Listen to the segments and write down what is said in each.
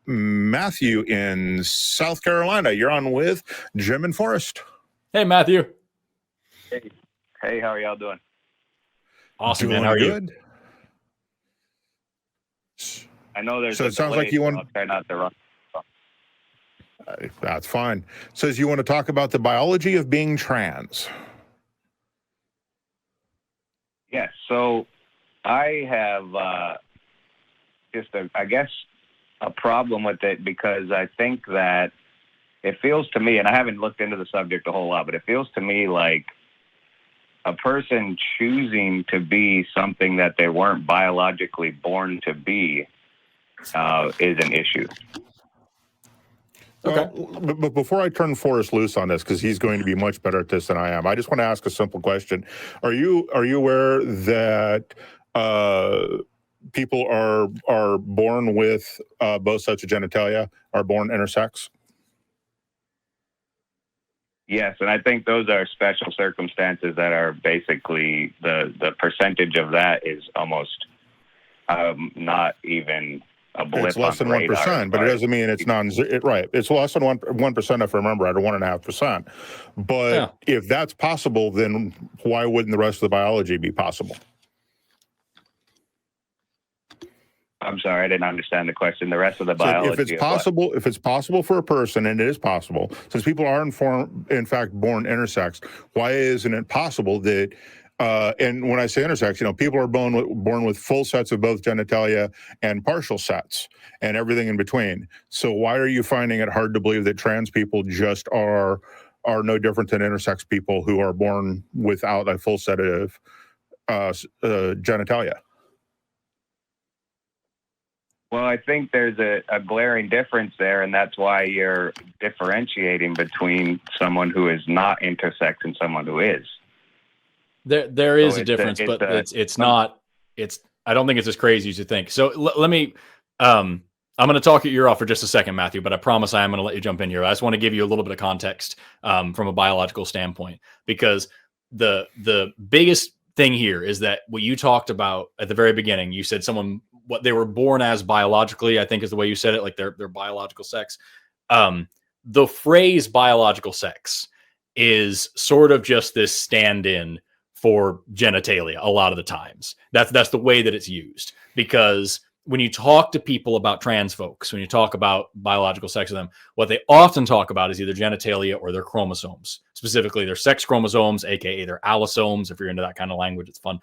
Matthew in South Carolina. You're on with Jim and Forrest. Hey, Matthew. Hey, how are y'all doing? Awesome, Doing man. How are good. You? I know there's. So it sounds like you want. I'll try not to run. That's fine. Says you want to talk about the biology of being trans. Yes. So I have I guess, a problem with it because I think that it feels to me, and I haven't looked into the subject a whole lot, but it feels to me like a person choosing to be something that they weren't biologically born to be is an issue. Okay. But before I turn Forrest loose on this, because he's going to be much better at this than I am, I just want to ask a simple question. Are you aware that people are born with both sets of genitalia, are born intersex? Yes, and I think those are special circumstances that are basically the percentage of that is almost not even a blip. It's less than 1%, but it doesn't mean it's right. It's less than 1%, if I remember, at 1.5%. But if that's possible, then why wouldn't the rest of the biology be possible? I'm sorry, I didn't understand the question. The rest of the biology. So if it's possible for a person, and it is possible, since people are in fact born intersex, why isn't it possible that? And when I say intersex, people are born with full sets of both genitalia and partial sets and everything in between. So why are you finding it hard to believe that trans people just are no different than intersex people who are born without a full set of genitalia? Well, I think there's a glaring difference there, and that's why you're differentiating between someone who is not intersex and someone who is. There is a difference, but it's not. I don't think it's as crazy as you think. So let me. I'm going to talk your ear off for just a second, Matthew, but I promise I am going to let you jump in here. I just want to give you a little bit of context from a biological standpoint, because the biggest thing here is that what you talked about at the very beginning. You said what they were born as biologically, I think is the way you said it, like their biological sex. The phrase biological sex is sort of just this stand-in for genitalia a lot of the times. That's the way that it's used, because when you talk to people about trans folks, when you talk about biological sex of them, what they often talk about is either genitalia or their chromosomes, specifically their sex chromosomes, aka their allosomes. If you're into that kind of language, it's fun.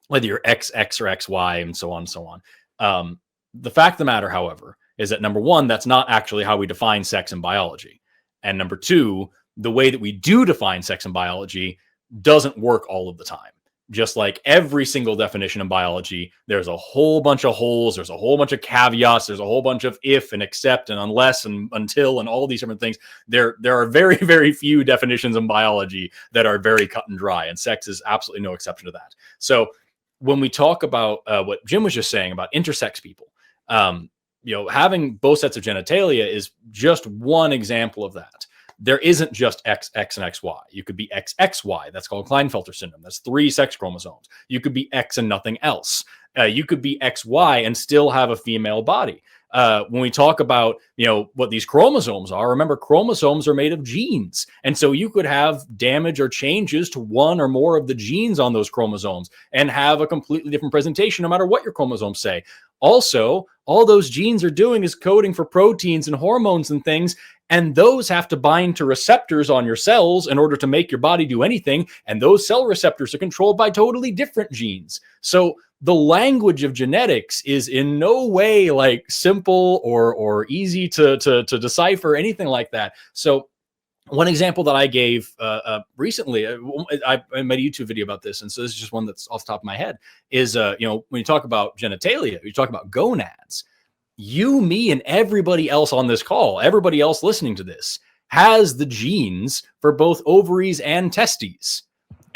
Whether you're XX or XY and so on and so on. The fact of the matter, however, is that number one, that's not actually how we define sex in biology. And number two, the way that we do define sex in biology doesn't work all of the time. Just like every single definition in biology, there's a whole bunch of holes, there's a whole bunch of caveats, there's a whole bunch of if and except and unless and until and all these different things. There are very, very few definitions in biology that are very cut and dry, and sex is absolutely no exception to that. So when we talk about what Jim was just saying about intersex people, having both sets of genitalia is just one example of that. There isn't just XX and XY. You could be XXY. That's called Klinefelter syndrome. That's 3 sex chromosomes. You could be X and nothing else. You could be XY and still have a female body. When we talk about, what these chromosomes are, remember, chromosomes are made of genes. And so you could have damage or changes to one or more of the genes on those chromosomes and have a completely different presentation, no matter what your chromosomes say. Also, all those genes are doing is coding for proteins and hormones and things, and those have to bind to receptors on your cells in order to make your body do anything, and those cell receptors are controlled by totally different genes. So the language of genetics is in no way like simple or easy to decipher, anything like that. So one example that I gave recently, I made a YouTube video about this, and so this is just one that's off the top of my head, is, when you talk about genitalia, you talk about gonads, you, me, and everybody else on this call, everybody else listening to this, has the genes for both ovaries and testes.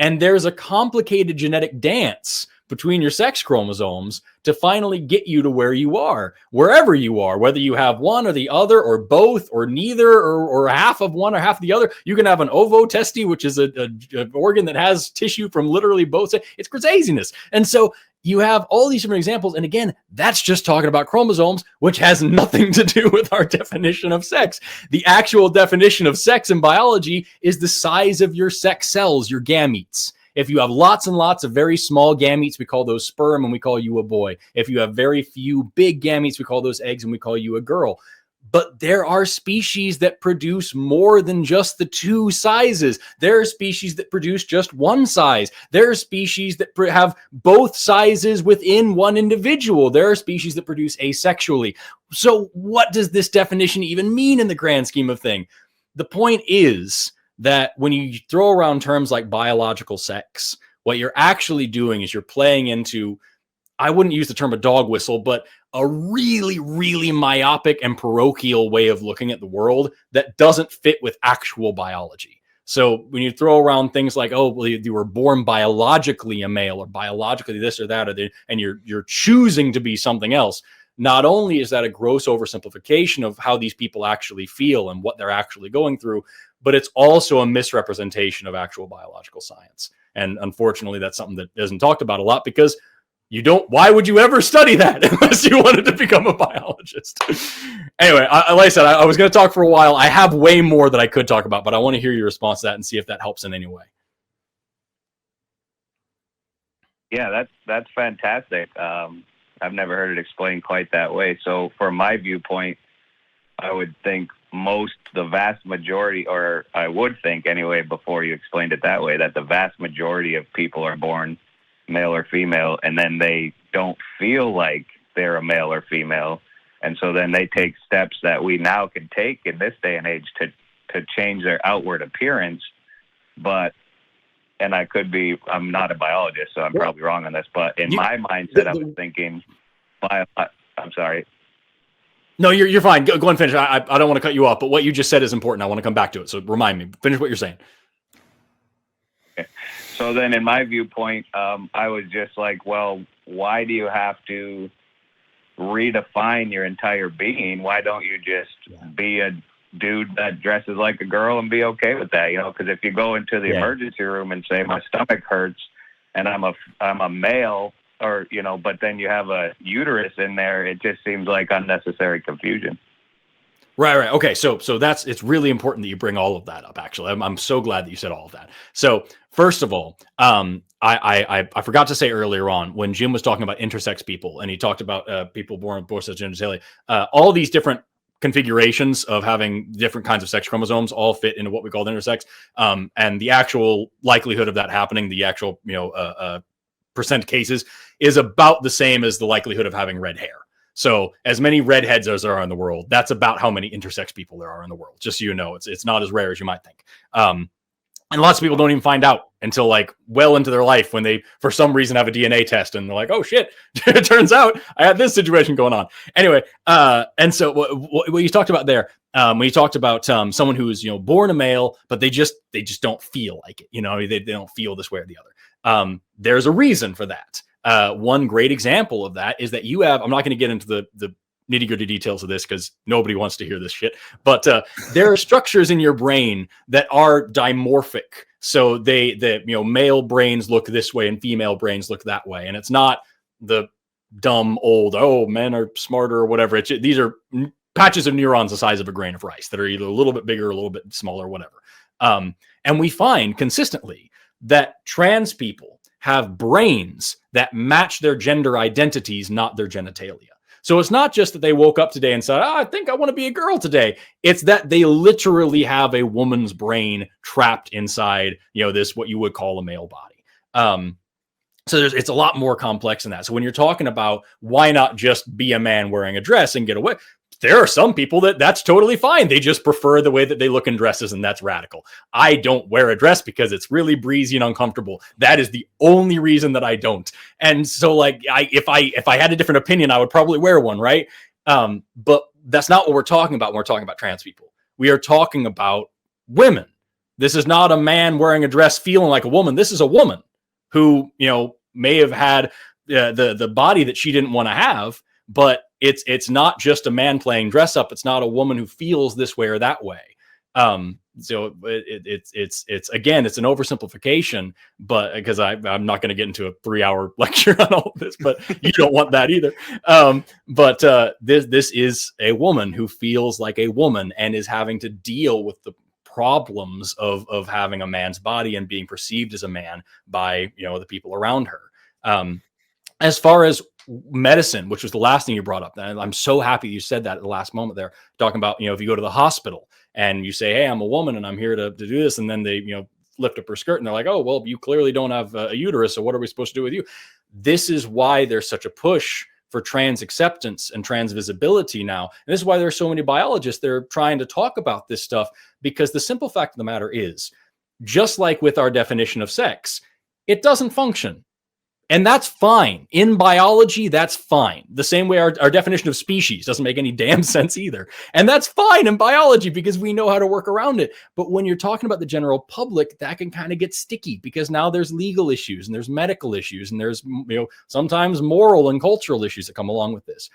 And there's a complicated genetic dance between your sex chromosomes to finally get you to where you are, wherever you are, whether you have one or the other or both or neither or half of one or half of the other. You can have an ovotesty, which is an organ that has tissue from literally both. It's craziness. And so You have all these different examples. And again, that's just talking about chromosomes, which has nothing to do with our definition of sex. The actual definition of sex in biology is the size of your sex cells, your gametes. If you have lots and lots of very small gametes, we call those sperm and we call you a boy. If you have very few big gametes, we call those eggs and we call you a girl. But there are species that produce more than just the two sizes. There are species that produce just one size. There are species that have both sizes within one individual. There are species that produce asexually. So what does this definition even mean in the grand scheme of things? The point is that when you throw around terms like biological sex, what you're actually doing is you're playing into, I wouldn't use the term a dog whistle, but a really, really myopic and parochial way of looking at the world that doesn't fit with actual biology. So when you throw around things like, oh, well, you were born biologically a male or biologically this or that, and you're choosing to be something else, not only is that a gross oversimplification of how these people actually feel and what they're actually going through, but it's also a misrepresentation of actual biological science. And unfortunately, that's something that isn't talked about a lot because why would you ever study that unless you wanted to become a biologist? Anyway, like I said, I was going to talk for a while. I have way more that I could talk about, but I want to hear your response to that and see if that helps in any way. Yeah, that's fantastic. I've never heard it explained quite that way. So from my viewpoint, I would think the vast majority, or I would think anyway, before you explained it that way, that the vast majority of people are born male or female, and then they don't feel like they're a male or female. And so then they take steps that we now can take in this day and age to change their outward appearance. And I'm not a biologist, so I'm probably wrong on this, but in my mindset, I was thinking, I'm sorry. No, you're fine. Go and finish. I don't want to cut you off, but what you just said is important. I want to come back to it. So remind me, finish what you're saying. Okay. So then in my viewpoint, I was just like, well, why do you have to redefine your entire being? Why don't you just be a dude that dresses like a girl and be okay with that? Because if you go into the emergency room and say my stomach hurts and I'm a male, or but then you have a uterus in there, it just seems like unnecessary confusion. Right. Okay. So it's really important that you bring all of that up. Actually, I'm so glad that you said all of that. So first of all, I forgot to say earlier on when Jim was talking about intersex people, and he talked about people born with both sexes genitalia, all these different configurations of having different kinds of sex chromosomes all fit into what we call intersex, and the actual likelihood of that happening, the actual percent cases, is about the same as the likelihood of having red hair. So as many redheads as there are in the world, that's about how many intersex people there are in the world. Just so you know, it's not as rare as you might think. And lots of people don't even find out until like well into their life when they, for some reason, have a DNA test and they're like, oh shit, it turns out I had this situation going on. Anyway, and so what you talked about there, when you talked about someone who's born a male, but they just don't feel like it. They don't feel this way or the other. There's a reason for that. One great example of that is that you have, I'm not going to get into the nitty-gritty details of this because nobody wants to hear this shit, but there are structures in your brain that are dimorphic. So male brains look this way and female brains look that way. And it's not the dumb old, oh, men are smarter or whatever. These are patches of neurons the size of a grain of rice that are either a little bit bigger, or a little bit smaller, whatever. And we find consistently that trans people have brains that match their gender identities, not their genitalia. So it's not just that they woke up today and said, I think I want to be a girl today. It's that they literally have a woman's brain trapped inside, this, what you would call a male body. So it's a lot more complex than that. So when you're talking about why not just be a man wearing a dress and get away, there are some people that's totally fine. They just prefer the way that they look in dresses, and that's radical. I don't wear a dress because it's really breezy and uncomfortable. That is the only reason that I don't. And so, like, if I had a different opinion, I would probably wear one, right? But that's not what we're talking about when we're talking about trans people. We are talking about women. This is not a man wearing a dress feeling like a woman. This is a woman who, may have had the body that she didn't want to have, but it's not just a man playing dress up. It's not a woman who feels this way or that way. So it's again, it's an oversimplification, but because I'm not going to get into a 3-hour lecture on all of this, but you don't want that either. But this is a woman who feels like a woman and is having to deal with the problems of having a man's body and being perceived as a man by, the people around her. As far as medicine, which was the last thing you brought up, and I'm so happy you said that at the last moment there, talking about, if you go to the hospital and you say, hey, I'm a woman and I'm here to do this, and then they, lift up her skirt and they're like, oh, well, you clearly don't have a uterus, so what are we supposed to do with you? This is why there's such a push for trans acceptance and trans visibility now. And this is why there's so many biologists that are trying to talk about this stuff, because the simple fact of the matter is, just like with our definition of sex, it doesn't function. And that's fine. In biology, that's fine. The same way our definition of species doesn't make any damn sense either. And that's fine in biology because we know how to work around it. But when you're talking about the general public, that can kind of get sticky because now there's legal issues and there's medical issues and there's, sometimes moral and cultural issues that come along with this.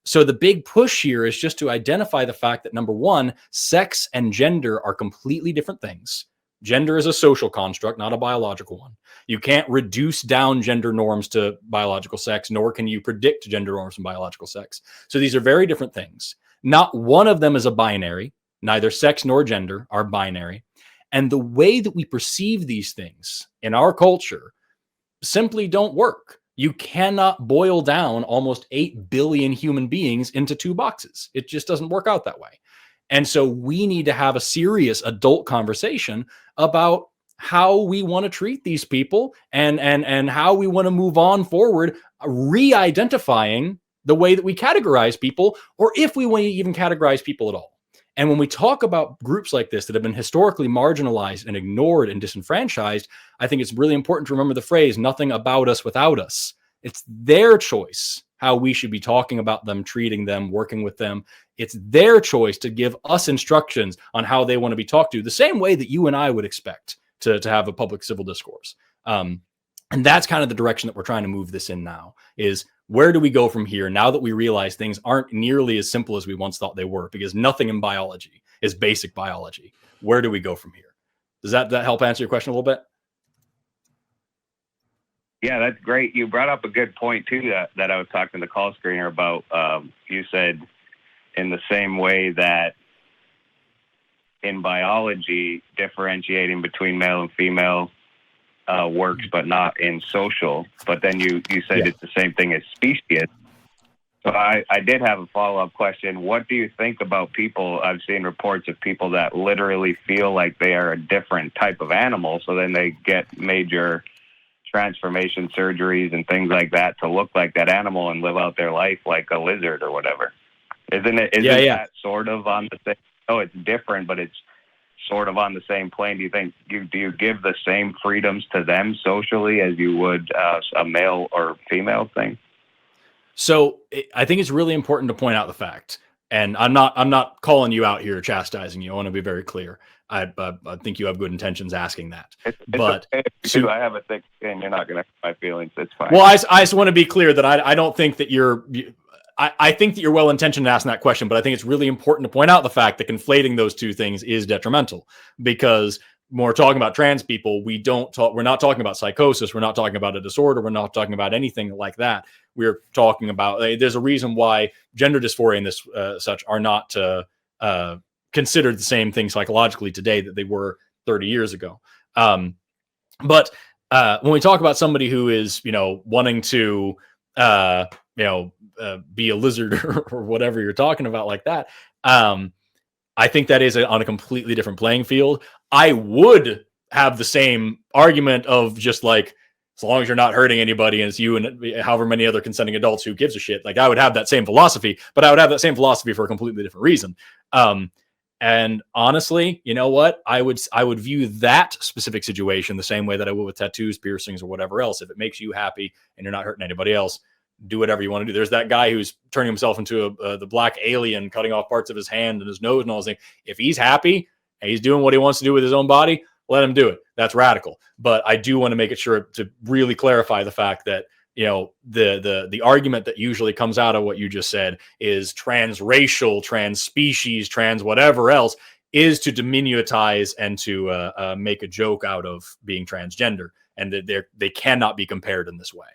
So the big push here is just to identify the fact that, number one, sex and gender are completely different things. Gender is a social construct, not a biological one. You can't reduce down gender norms to biological sex, nor can you predict gender norms from biological sex. So these are very different things. Not one of them is a binary. Neither sex nor gender are binary. And the way that we perceive these things in our culture simply don't work. You cannot boil down almost 8 billion human beings into 2 boxes. It just doesn't work out that way. And so we need to have a serious adult conversation about how we want to treat these people and how we want to move on forward, re-identifying the way that we categorize people, or if we want to even categorize people at all. And when we talk about groups like this that have been historically marginalized and ignored and disenfranchised, I think it's really important to remember the phrase, nothing about us without us. It's their choice how we should be talking about them, treating them, working with them. It's their choice to give us instructions on how they want to be talked to, the same way that you and I would expect to have a public civil discourse. And that's kind of the direction that we're trying to move this in now, is where do we go from here now that we realize things aren't nearly as simple as we once thought they were, because nothing in biology is basic biology. Where do we go from here? Does that help answer your question a little bit? Yeah, that's great. You brought up a good point too, that I was talking to the call screener about. You said in the same way that in biology, differentiating between male and female works, but not in social. But then you said it's the same thing as species. So I did have a follow-up question. What do you think about people? I've seen reports of people that literally feel like they are a different type of animal, so then they get major transformation surgeries and things like that to look like that animal and live out their life like a lizard or whatever. Isn't that sort of on the same? Oh, it's different, but it's sort of on the same plane. Do you think do you give the same freedoms to them socially as you would a male or female thing? So I think it's really important to point out the fact, and I'm not calling you out here, chastising you. I want to be very clear. I think you have good intentions asking that. But okay, I have a thick skin. You're not going to hurt my feelings. It's fine. Well, I just want to be clear that I don't think that I think that you're well intentioned in asking that question, but I think it's really important to point out the fact that conflating those two things is detrimental, because when we're talking about trans people, we're not talking about psychosis. We're not talking about a disorder. We're not talking about anything like that. We're talking about, there's a reason why gender dysphoria and this such are not considered the same thing psychologically today that they were 30 years ago. But when we talk about somebody who is, wanting to, be a lizard or whatever you're talking about like that, I think that is on a completely different playing field. I would have the same argument of just like, as long as you're not hurting anybody and it's you and however many other consenting adults, who gives a shit? Like, I would have that same philosophy, but I would have that same philosophy for a completely different reason. And honestly, you know what? I would view that specific situation the same way that I would with tattoos, piercings, or whatever else. If it makes you happy and you're not hurting anybody else, do whatever you want to do. There's that guy who's turning himself into the black alien, cutting off parts of his hand and his nose and all those things. If he's happy and he's doing what he wants to do with his own body, let him do it. That's radical. But I do want to make it sure to really clarify the fact that, the argument that usually comes out of what you just said is transracial, trans species, trans whatever else. is to diminutize and to make a joke out of being transgender, and that they cannot be compared in this way.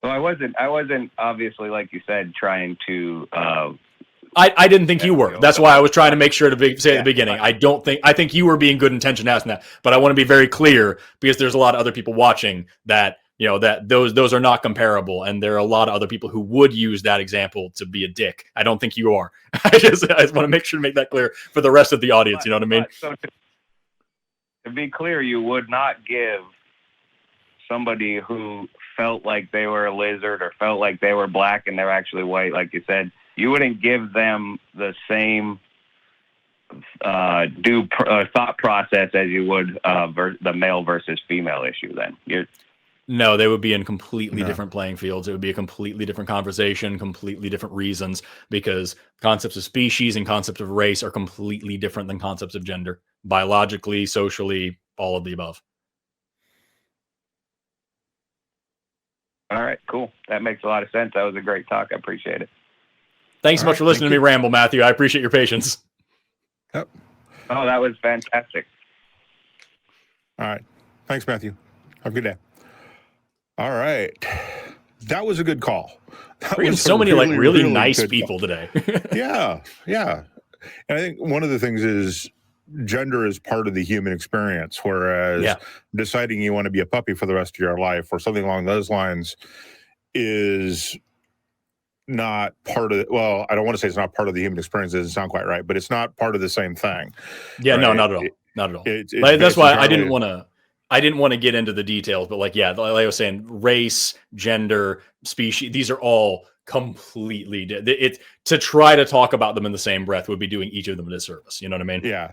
Well, I wasn't obviously, like you said, trying to. I didn't think you were. That's why I was trying to make sure to say at the beginning. I think you were being good intentioned asking that, but I want to be very clear because there's a lot of other people watching that, you know, that those are not comparable, and there are a lot of other people who would use that example to be a dick. I don't think you are. I just want to make sure to make that clear for the rest of the audience. You know what I mean? So to be clear, you would not give somebody who felt like they were a lizard or felt like they were black and they're actually white, like you said, you wouldn't give them the same thought process as you would the male versus female issue. Then no, they would be in completely different playing fields. It would be a completely different conversation, completely different reasons, because concepts of species and concepts of race are completely different than concepts of gender, biologically, socially, all of the above. All right, cool. That makes a lot of sense. That was a great talk. I appreciate it. Thanks so much for listening to me ramble, Matthew. I appreciate your patience. Yep. Oh, that was fantastic. All right. Thanks, Matthew. Have a good day. All right. That was a good call. We had so many really nice people today. Yeah. And I think one of the things is gender is part of the human experience, whereas deciding you want to be a puppy for the rest of your life or something along those lines is not part of, well, I don't want to say it's not part of the human experience. It doesn't sound quite right, but it's not part of the same thing. Yeah, right? No, not at all. Not at all. That's why I didn't want to get into the details, but like I was saying, race, gender, species, these are all completely to try to talk about them in the same breath would be doing each of them a disservice. You know what I mean? Yeah.